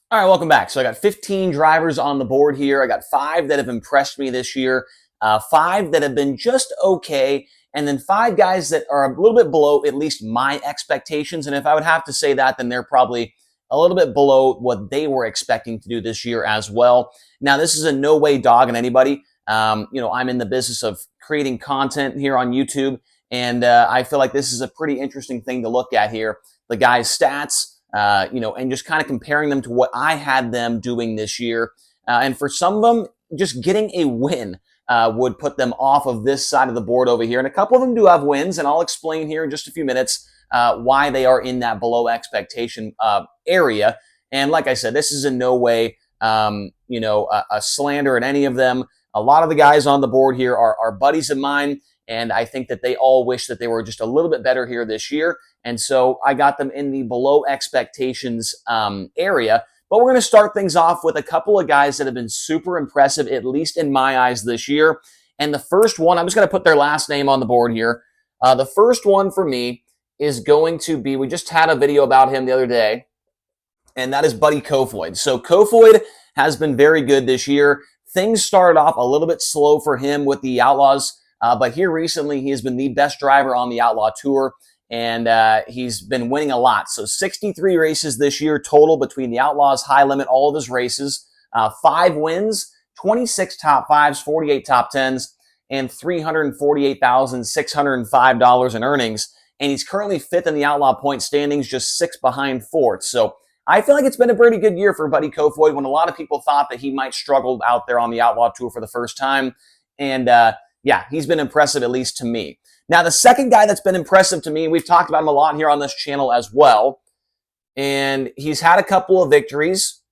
All right, welcome back. So I got 15 drivers on the board here. I got 5 that have impressed me this year, 5 that have been just okay, and then 5 guys that are a little bit below at least my expectations. And if I would have to say that, then they're probably a little bit below what they were expecting to do this year as well. Now, this is in no way dogging anybody. I'm in the business of creating content here on YouTube, and I feel like this is a pretty interesting thing to look at here. The guys' stats, and just kind of comparing them to what I had them doing this year. And for some of them, just getting a win would put them off of this side of the board over here. And a couple of them do have wins, and I'll explain here in just a few minutes why they are in that below expectation area. And like I said, this is in no way, a slander at any of them. A lot of the guys on the board here are buddies of mine, and I think that they all wish that they were just a little bit better here this year. And so I got them in the below expectations area. But we're going to start things off with a couple of guys that have been super impressive, at least in my eyes this year. And the first one, I'm just going to put their last name on the board here. The first one for me is going to be, we just had a video about him the other day, and that is Buddy Kofoid. So Kofoid has been very good this year. Things started off a little bit slow for him with the Outlaws, but here recently he has been the best driver on the Outlaw Tour, and he's been winning a lot. So 63 races this year total between the Outlaws, High Limit, all of his races. 5 wins, 26 top 5s, 48 top 10s, and $348,605 in earnings. And he's currently 5th in the Outlaw point standings, just 6 behind 4th. So I feel like it's been a pretty good year for Buddy Kofoid when a lot of people thought that he might struggle out there on the Outlaw Tour for the first time. And he's been impressive, at least to me. Now, the second guy that's been impressive to me, we've talked about him a lot here on this channel as well, and he's had a couple of victories.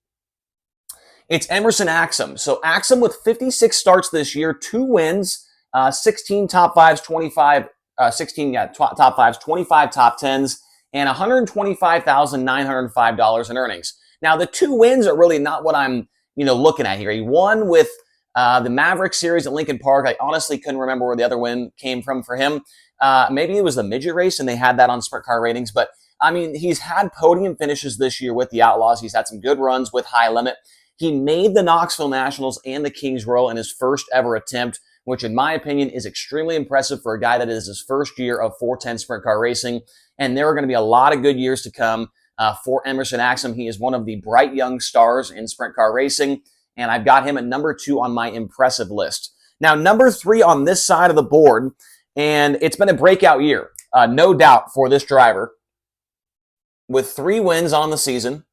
It's Emerson Axam. So Axam with 56 starts this year, 2 wins, 16 top 5s, 25, top 5s, 25 top 10s, and $125,905 in earnings. Now, the 2 wins are really not what I'm, looking at here. He won with the Maverick Series at Lincoln Park. I honestly couldn't remember where the other win came from for him. Maybe it was the midget race, and they had that on Sprint Car Ratings. But, he's had podium finishes this year with the Outlaws. He's had some good runs with High Limit. He made the Knoxville Nationals and the Kings Royal in his first ever attempt, which in my opinion is extremely impressive for a guy that is his first year of 410 Sprint Car Racing. And there are going to be a lot of good years to come for Emerson Axam. He is one of the bright young stars in Sprint Car Racing, and I've got him at number 2 on my impressive list. Now, number 3 on this side of the board, and it's been a breakout year, no doubt, for this driver, with 3 wins on the season.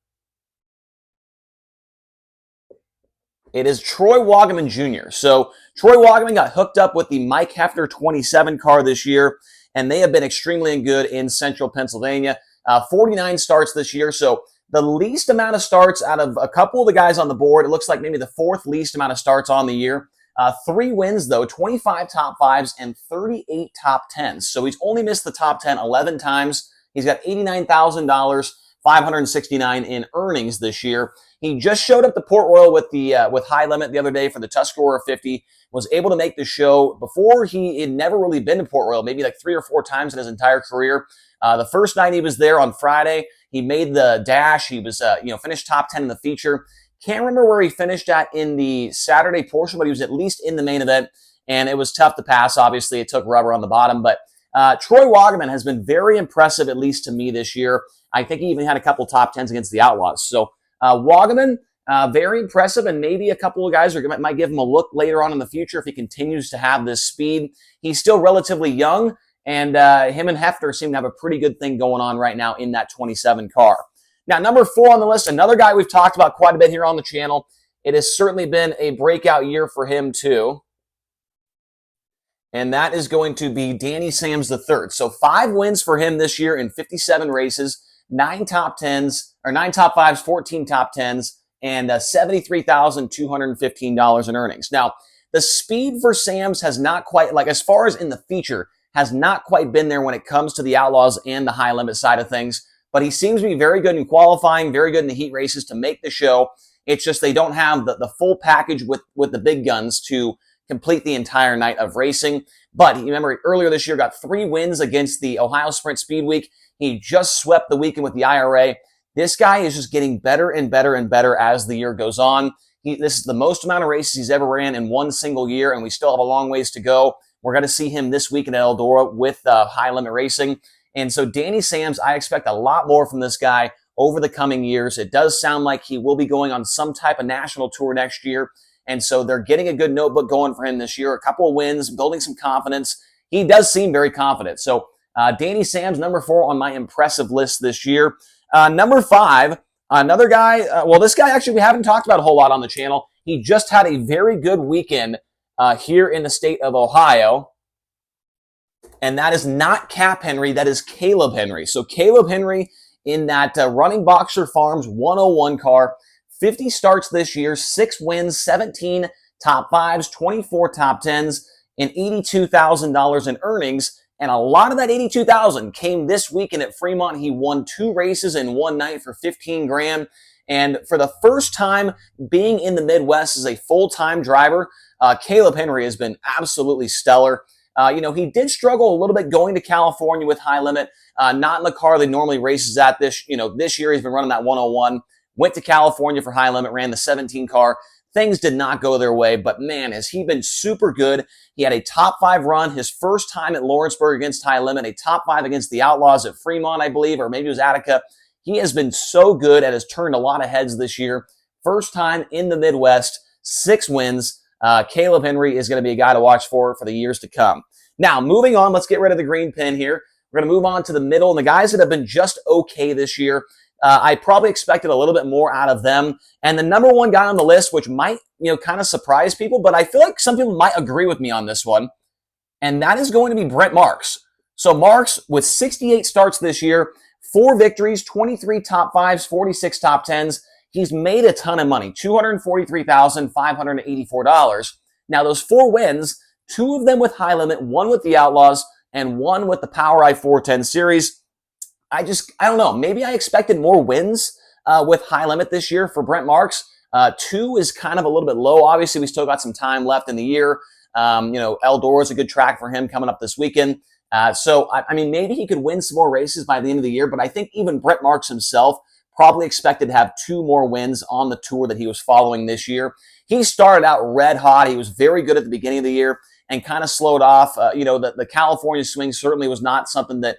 It is Troy Wagman Jr. So Troy Wagman got hooked up with the Mike Hefner 27 car this year, and they have been extremely good in central Pennsylvania. 49 starts this year, so the least amount of starts out of a couple of the guys on the board. It looks like maybe the 4th least amount of starts on the year. 3 wins, though, 25 top 5s and 38 top 10s. So he's only missed the top 10 11 times. He's got $89,000, $569 in earnings this year. He just showed up to Port Royal with High Limit the other day for the Tuscarora 50. Was able to make the show. Before, he had never really been to Port Royal, maybe like 3 or 4 times in his entire career. The first night he was there on Friday, he made the dash. He was, finished top 10 in the feature. Can't remember where he finished at in the Saturday portion, but he was at least in the main event, and it was tough to pass. Obviously, it took rubber on the bottom, but Troy Wagman has been very impressive, at least to me this year. I think he even had a couple top 10s against the Outlaws. So Wagman, very impressive, and maybe a couple of guys might give him a look later on in the future if he continues to have this speed. He's still relatively young, and him and Hefner seem to have a pretty good thing going on right now in that 27 car. Now, number 4 on the list, another guy we've talked about quite a bit here on the channel. It has certainly been a breakout year for him, too. And that is going to be Danny Sams III. So 5 wins for him this year in 57 races, 9 top 10s, or 9 top 5s, 14 top 10s, and $73,215 in earnings. Now, the speed for Sams has not quite, as far as in the feature, has not quite been there when it comes to the Outlaws and the High Limit side of things. But he seems to be very good in qualifying, very good in the heat races to make the show. It's just they don't have the full package with the big guns to complete the entire night of racing. But you remember earlier this year got 3 wins against the Ohio Sprint Speed Week. He just swept the weekend with the IRA. This guy is just getting better and better and better as the year goes on. This is the most amount of races he's ever ran in one single year, and we still have a long ways to go. We're going to see him this week in Eldora with High Limit Racing. And so Danny Sams, I expect a lot more from this guy over the coming years. It does sound like he will be going on some type of national tour next year. And so they're getting a good notebook going for him this year. A couple of wins, building some confidence. He does seem very confident. So Danny Sams, number 4 on my impressive list this year. Number 5, another guy. This guy actually we haven't talked about a whole lot on the channel. He just had a very good weekend here in the state of Ohio. And that is not Cap Henry. That is Caleb Henry. So Caleb Henry in that Running Boxer Farms 101 car. 50 starts this year, 6 wins, 17 top 5s, 24 top 10s, and $82,000 in earnings. And a lot of that $82,000 came this weekend at Fremont. He won 2 races in one night for $15,000. And for the first time being in the Midwest as a full-time driver, Caleb Henry has been absolutely stellar. He did struggle a little bit going to California with High Limit, not in the car they normally races at this. This year he's been running that 101. Went to California for High Limit, ran the 17 car. Things did not go their way, but man, has he been super good. He had a top 5 run his first time at Lawrenceburg against High Limit, a top 5 against the Outlaws at Fremont, I believe, or maybe it was Attica. He has been so good and has turned a lot of heads this year. First time in the Midwest, 6 wins. Caleb Henry is going to be a guy to watch for the years to come. Now, moving on, let's get rid of the green pin here. We're going to move on to the middle, and the guys that have been just okay this year. I probably expected a little bit more out of them. And the number 1 guy on the list, which might, kind of surprise people, but I feel like some people might agree with me on this one, and that is going to be Brent Marks. So Marks, with 68 starts this year, 4 victories, 23 top 5s, 46 top 10s. He's made a ton of money, $243,584. Now, those 4 wins, 2 of them with High Limit, 1 with the Outlaws, and 1 with the Power I 410 series. I don't know. Maybe I expected more wins with High Limit this year for Brent Marks. 2 is kind of a little bit low. Obviously, we still got some time left in the year. Eldora is a good track for him coming up this weekend. Maybe he could win some more races by the end of the year, but I think even Brent Marks himself probably expected to have 2 more wins on the tour that he was following this year. He started out red hot. He was very good at the beginning of the year and kind of slowed off. The California swing certainly was not something that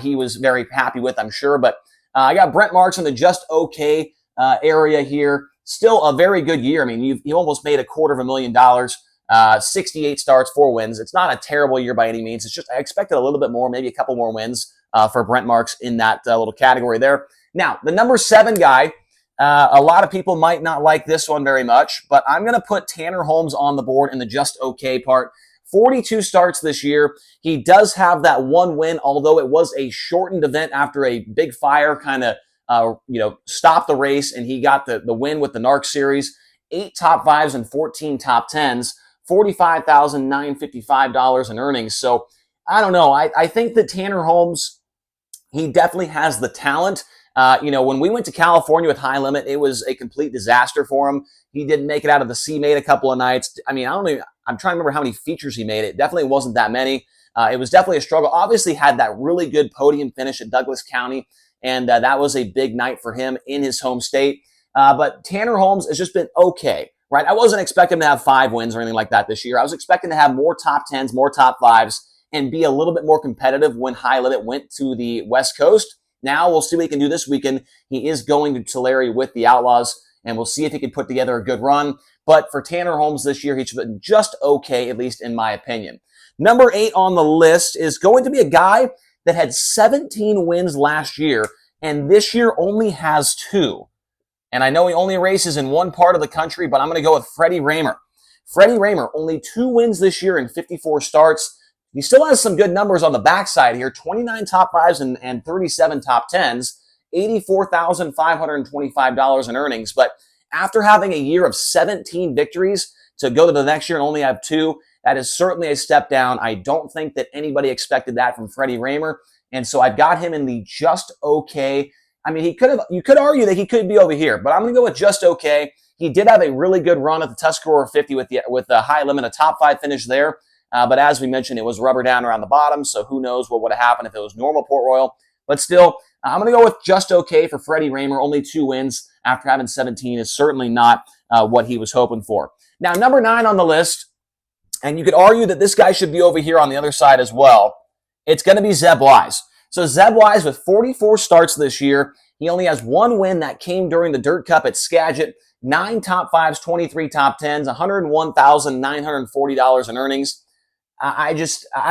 he was very happy with, I'm sure. But I got Brent Marks in the just okay area here. Still a very good year. I mean, you almost made $250,000, 68 starts, 4 wins. It's not a terrible year by any means. It's just I expected a little bit more, maybe a couple more wins for Brent Marks in that little category there. Now, the number 7 guy, a lot of people might not like this one very much, but I'm going to put Tanner Holmes on the board in the just okay part. 42 starts this year. He does have that 1 win, although it was a shortened event after a big fire kind of, stopped the race, and he got the win with the NARC series. 8 top 5s and 14 top 10s, $45,955 in earnings. So I don't know. I think that Tanner Holmes, he definitely has the talent. When we went to California with High Limit, it was a complete disaster for him. He didn't make it out of the C-Mate a couple of nights. I mean, I'm trying to remember how many features he made. It definitely wasn't that many. It was definitely a struggle. Obviously had that really good podium finish at Douglas County, and that was a big night for him in his home state. But Tanner Holmes has just been okay, right? I wasn't expecting him to have 5 wins or anything like that this year. I was expecting to have more top 10s, more top 5s, and be a little bit more competitive when High Limit went to the West Coast. Now we'll see what he can do this weekend. He is going to Tulare with the Outlaws, and we'll see if he can put together a good run. But for Tanner Holmes this year, he's been just okay, at least in my opinion. Number 8 on the list is going to be a guy that had 17 wins last year, and this year only has 2. And I know he only races in one part of the country, but I'm going to go with Freddy Rmer. Freddy Rmer, only 2 wins this year in 54 starts. He still has some good numbers on the backside here, 29 top 5s and 37 top 10s, $84,525 in earnings. But after having a year of 17 victories to go to the next year and only have 2, that is certainly a step down. I don't think that anybody expected that from Freddy Rmer. And so I've got him in the just okay. I mean, you could argue that he could be over here, but I'm going to go with just okay. He did have a really good run at the Tuscarora 50 with the High Limit, a top 5 finish there. But as we mentioned, it was rubber down around the bottom, so who knows what would have happened if it was normal Port Royal. But still, I'm going to go with just okay for Freddy Rmer. Only 2 wins after having 17 is certainly not what he was hoping for. Now, number 9 on the list, and you could argue that this guy should be over here on the other side as well. It's going to be Zeb Wise. So Zeb Wise with 44 starts this year. He only has 1 win that came during the Dirt Cup at Skagit. 9 top 5s, 23 top 10s, $101,940 in earnings. I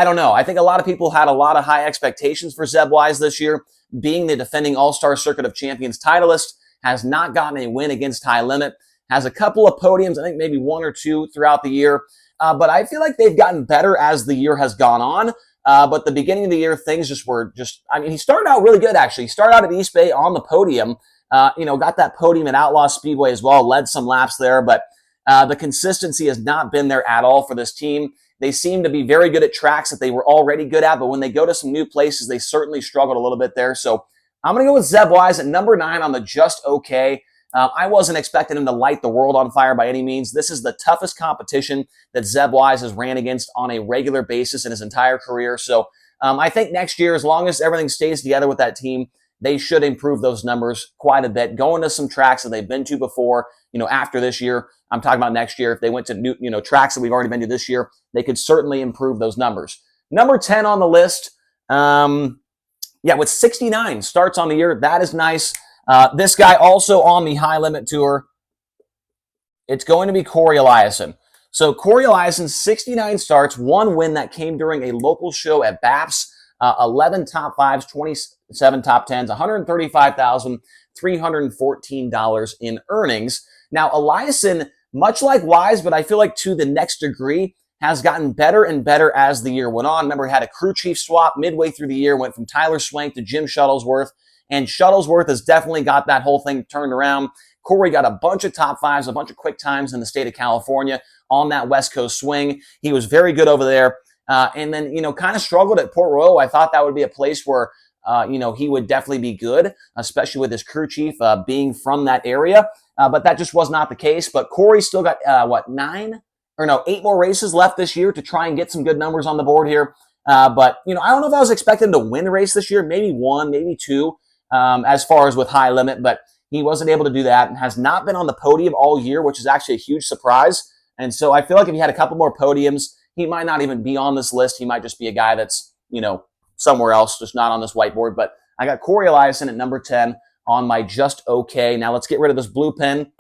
don't know. I think a lot of people had a lot of high expectations for Zeb Wise this year. Being the defending All-Star Circuit of Champions titleist, has not gotten a win against High Limit, has a couple of podiums, I think maybe 1 or 2 throughout the year. But I feel like they've gotten better as the year has gone on. But the beginning of the year, things he started out really good, actually. He started out at East Bay on the podium, got that podium at Outlaw Speedway as well, led some laps there, but the consistency has not been there at all for this team. They seem to be very good at tracks that they were already good at, but when they go to some new places, they certainly struggled a little bit there. So I'm going to go with Zeb Wise at number 9 on the just okay. I wasn't expecting him to light the world on fire by any means. This is the toughest competition that Zeb Wise has ran against on a regular basis in his entire career. So I think next year, as long as everything stays together with that team, they should improve those numbers quite a bit. Going to some tracks that they've been to before, after this year, I'm talking about next year. If they went to new, tracks that we've already been to this year, they could certainly improve those numbers. Number 10 on the list, with 69 starts on the year, that is nice. This guy also on the High Limit Tour, it's going to be Cory Eliason. So Cory Eliason, 69 starts, 1 win that came during a local show at BAPS, 11 top 5s, 27 top 10s, $135,314 in earnings. Now, Eliason, much like Wise, but I feel like to the next degree, has gotten better and better as the year went on. Remember, had a crew chief swap midway through the year, went from Tyler Swank to Jim Shuttlesworth, and Shuttlesworth has definitely got that whole thing turned around. Cory got a bunch of top 5s, a bunch of quick times in the state of California on that West Coast swing. He was very good over there. And then, kind of struggled at Port Royal. I thought that would be a place where, he would definitely be good, especially with his crew chief being from that area. But that just was not the case. But Cory still got, 8 more races left this year to try and get some good numbers on the board here. But, I don't know if I was expecting him to win the race this year. Maybe 1, maybe 2, as far as with High Limit. But he wasn't able to do that and has not been on the podium all year, which is actually a huge surprise. And so I feel like if he had a couple more podiums, he might not even be on this list. He might just be a guy that's, somewhere else, just not on this whiteboard. But I got Cory Eliason at number 10 on my just okay. Now let's get rid of this blue pen.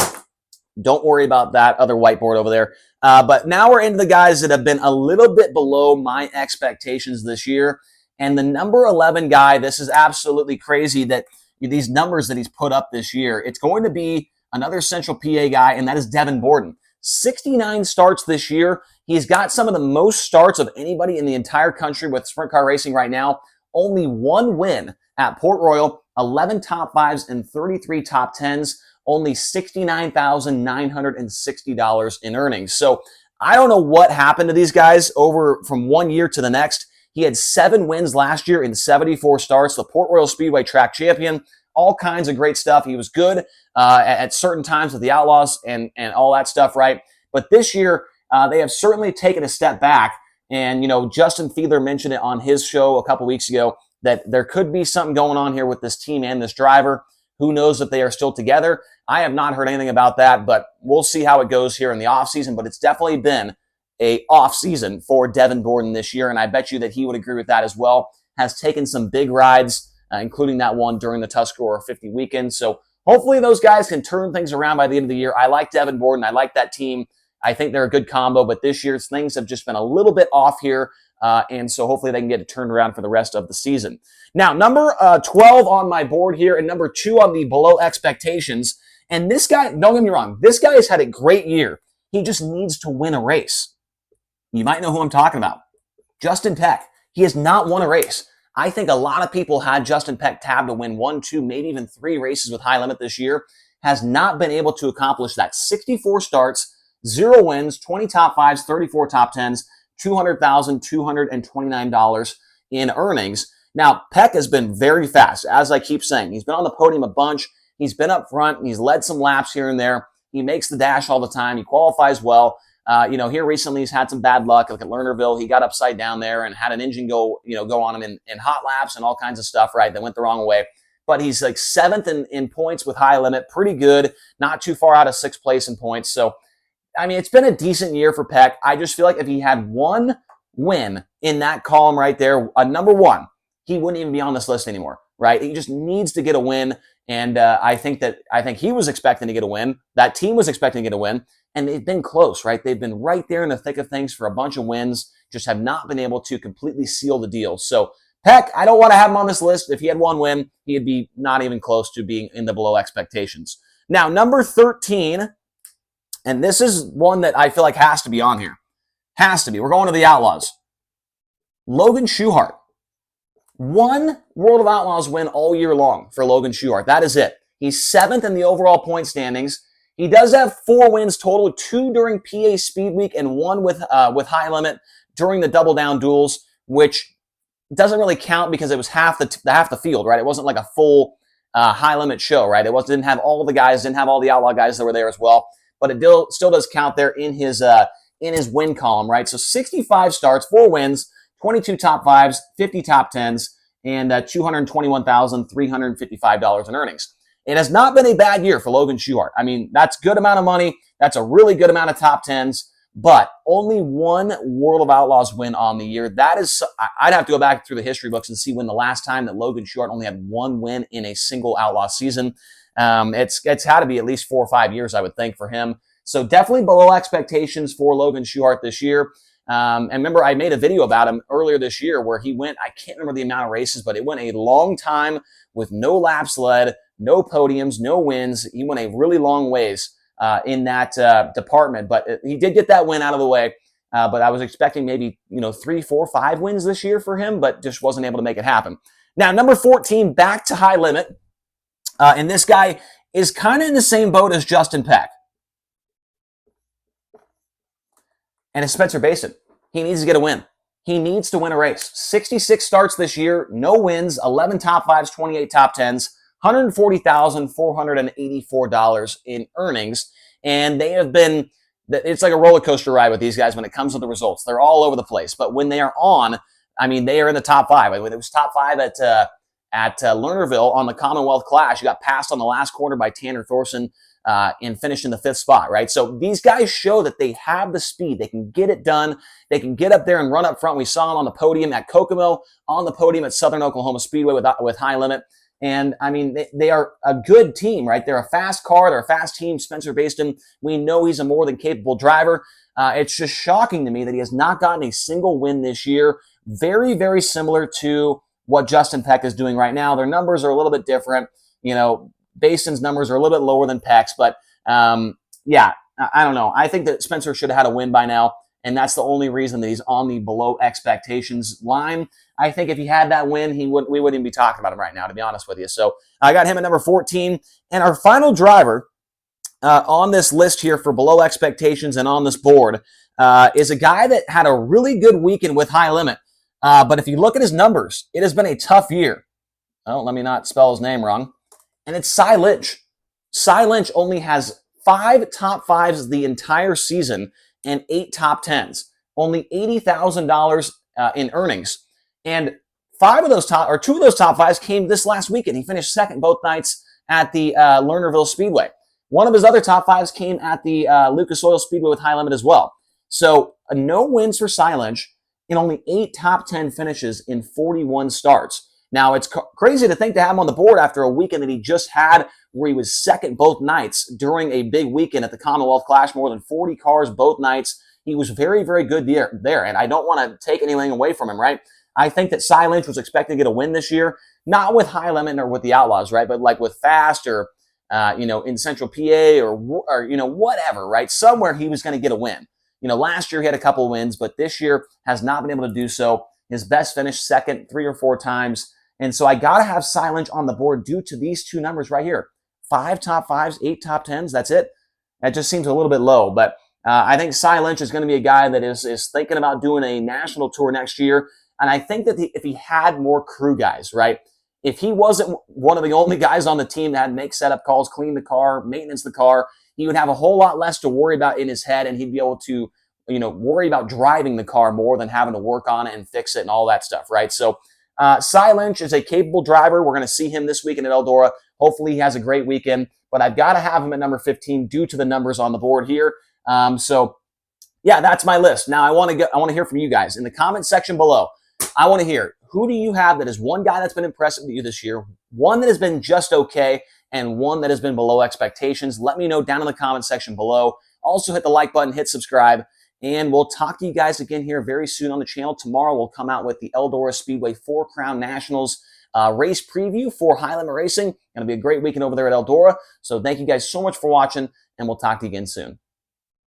Don't worry about that other whiteboard over there. But now we're into the guys that have been a little bit below my expectations this year. And the number 11 guy, this is absolutely crazy that these numbers that he's put up this year. It's going to be another Central PA guy, and that is Devin Bordon. 69 starts this year. He's got some of the most starts of anybody in the entire country with sprint car racing right now. Only 1 win at Port Royal, 11 top 5s and 33 top 10s, only $69,960 in earnings. So I don't know what happened to these guys over from one year to the next. He had 7 wins last year in 74 starts, the Port Royal Speedway track champion, all kinds of great stuff. He was good at certain times with the Outlaws and all that stuff, right? But this year, they have certainly taken a step back. And, Justin Fiedler mentioned it on his show a couple weeks ago that there could be something going on here with this team and this driver. Who knows if they are still together? I have not heard anything about that, but we'll see how it goes here in the offseason. But it's definitely been a off-season for Devin Bordon this year, and I bet you that he would agree with that as well. Has taken some big rides, including that one during the Tuscarora 50 weekend. So hopefully those guys can turn things around by the end of the year. I like Devin Bordon. I like that team. I think they're a good combo, but this year things have just been a little bit off here, and so hopefully they can get it turned around for the rest of the season. Now, number 12 on my board here and number 2 on the below expectations. And this guy, don't get me wrong, this guy has had a great year. He just needs to win a race. You might know who I'm talking about. Justin Peck. He has not won a race. I think a lot of people had Justin Peck tabbed to win 1, 2, maybe even 3 races with High Limit this year. Has not been able to accomplish that. 64 starts, 0 wins, 20 top 5s, 34 top 10s, $200,229 in earnings. Now, Peck has been very fast, as I keep saying. He's been on the podium a bunch. He's been up front. And he's led some laps here and there. He makes the dash all the time. He qualifies well. Here recently he's had some bad luck. Like at Lernerville, he got upside down there and had an engine go on him in hot laps and all kinds of stuff, right, that went the wrong way. but he's like 7th in points with high limit. Pretty good. Not too far out of 6th place in points. So, I mean, it's been a decent year for Peck. I just feel like if he had one win in that column right there, a number one, he wouldn't even be on this list anymore, right? He just needs to get a win. And I think he was expecting to get a win. That team was expecting to get a win. And they've been close, right? They've been right there in the thick of things for a bunch of wins, just have not been able to completely seal the deal. So Peck, I don't want to have him on this list. If he had one win, he'd be not even close to being in the below expectations. Now, number 13, and this is one that I feel like has to be on here. Has to be. We're going to the Outlaws. Logan Shuart. One World of Outlaws win all year long for Logan Shuart. That is it. He's 7th in the overall point standings. He does have 4 wins total, 2 during PA Speed Week and 1 with high limit during the double down duels, which doesn't really count because it was half the field, right? It wasn't like a full high limit show, right? Didn't have all the guys, didn't have all the Outlaw guys that were there as well, but it still does count there in his win column, right? So 65 starts, 4 wins, 22 top 5s, 50 top 10s, and $221,355 in earnings. It has not been a bad year for Logan Shuart. I mean, that's a good amount of money. That's a really good amount of top 10s, but only 1 World of Outlaws win on the year. That is, I'd have to go back through the history books and see when the last time that Logan Shuart only had 1 win in a single Outlaw season. It's had to be at least 4 or 5 years, I would think, for him. So definitely below expectations for Logan Shuart this year. And remember, I made a video about him earlier this year where he went, I can't remember the amount of races, but it went a long time with no laps led, no podiums, no wins. He went a really long ways in that department, but he did get that win out of the way. But I was expecting maybe 3, 4, 5 wins this year for him, but just wasn't able to make it happen. Now, number 14, back to high limit. And this guy is kind of in the same boat as Justin Peck. And it's Spencer Basin. He needs to get a win. He needs to win a race. 66 starts this year, no wins, 11 top 5s, 28 top 10s, $140,484 in earnings. And they have been, it's like a roller coaster ride with these guys when it comes to the results. They're all over the place. But when they are on, I mean, they are in the top 5. It was top 5 at Lernerville on the Commonwealth Clash. You got passed on the last corner by Tanner Thorson. And finish in the 5th spot, right? So these guys show that they have the speed. They can get it done. They can get up there and run up front. We saw them on the podium at Kokomo, on the podium at Southern Oklahoma Speedway with high limit. And, I mean, they are a good team, right? They're a fast car. They're a fast team. Spencer Basin, we know he's a more than capable driver. It's just shocking to me that he has not gotten a single win this year. Very, very similar to what Justin Peck is doing right now. Their numbers are a little bit different. Basin's numbers are a little bit lower than Peck's, but yeah, I don't know. I think that Spencer should have had a win by now, and that's the only reason that he's on the below expectations line. I think if he had that win, we wouldn't even be talking about him right now, to be honest with you. So I got him at number 14. And our final driver on this list here for below expectations and on this board is a guy that had a really good weekend with high limit. But if you look at his numbers, it has been a tough year. Oh, let me not spell his name wrong. And it's Sil Lynch. Sil Lynch only has 5 top 5s the entire season and 8 top 10s. Only $80,000 in earnings. And 2 of those top 5s came this last weekend. He finished 2nd both nights at the Lernerville Speedway. One of his other top 5s came at the Lucas Oil Speedway with high limit as well. So no wins for Sil Lynch and only 8 top 10 finishes in 41 starts. Now, it's crazy to think to have him on the board after a weekend that he just had where he was 2nd both nights during a big weekend at the Commonwealth Clash, more than 40 cars both nights. He was very, very good there, and I don't want to take anything away from him, right? I think that Sil Lynch was expected to get a win this year, not with high limit or with the Outlaws, right? But like with fast or, in Central PA or whatever, right? Somewhere he was going to get a win. Last year he had a couple wins, but this year has not been able to do so. His best finish 2nd 3 or 4 times. And so I got to have Sil Lynch on the board due to these 2 numbers right here. 5 top 5s, 8 top 10s. That's it. That just seems a little bit low. But I think Sil Lynch is going to be a guy that is thinking about doing a national tour next year. And I think that if he had more crew guys, right? If he wasn't one of the only guys on the team that had to make setup calls, clean the car, maintenance the car, he would have a whole lot less to worry about in his head, and he'd be able to, worry about driving the car more than having to work on it and fix it and all that stuff, right? So Sil Lynch is a capable driver. We're going to see him this weekend at Eldora. Hopefully he has a great weekend, but I've got to have him at number 15 due to the numbers on the board here. So yeah, that's my list. Now I want to hear from you guys in the comment section below. I want to hear, who do you have that is one guy that's been impressive with you this year, one that has been just okay, and one that has been below expectations? Let me know down in the comment section below. Also hit the like button, hit subscribe, and we'll talk to you guys again here very soon on the channel. Tomorrow we'll come out with the Eldora Speedway 4 Crown Nationals race preview for High Limit Racing. Going to be a great weekend over there at Eldora. So thank you guys so much for watching, and we'll talk to you again soon.